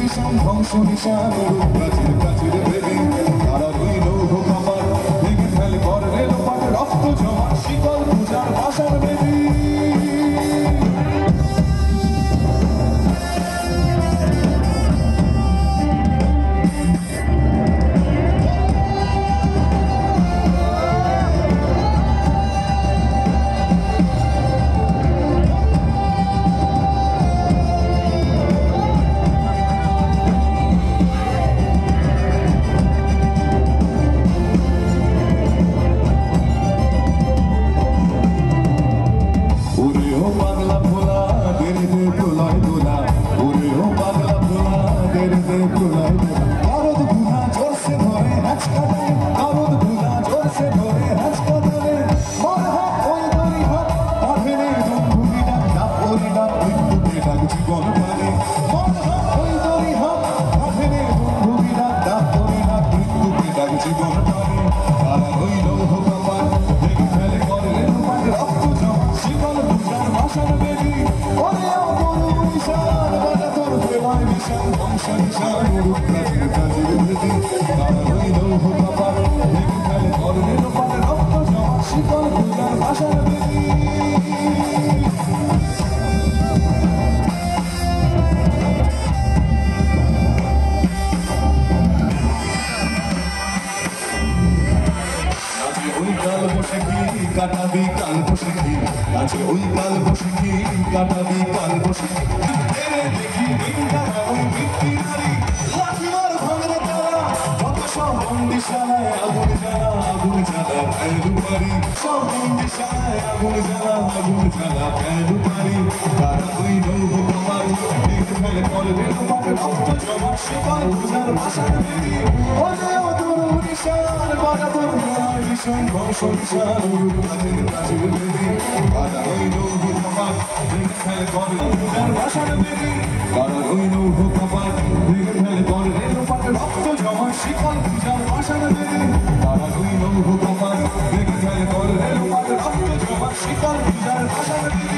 নিশান ধ্বংস নিশান প্রাচীর প্রাচীর ভেবে তারা রইল কপাল ভেঙে ফেলে পর রেলপাট রক্ত জমা শিকল পূজার বাসার বেদি কাটাবি কাল বসে কি আছে ওই কাল বসে কি কাটাবি কাল বসে দেখি লাঠিমার ভাঙরে তারা যত সব বন্দিশালায় আগুন জ্বালা দুপারি সব বন্দিশালায় আগুন জ্বালা দুপারি তারা ওই নৌহ কমাল দেখে ফেলে পরে রক্ত জমা শিকল পূজার ভাষার বেদি ওরে ও তোর নিশান বাজা তোর ভীষণ ধ্বংস নিশান প্রাচীর প্রাচীর বেদি তারা ওই নৌহ কমাল দেখে ফেলে পরে পূজার ভাষার বেদি তারা ওই নৌহ কমাল দেখে ফেলে পরে রক্ত জমা শিকল পূজার ভাষার বেদি তারা ওই নৌহ কমাল দেখে ফেলে পরে রক্ত জমা শিকল পূজার ভাষার বেদি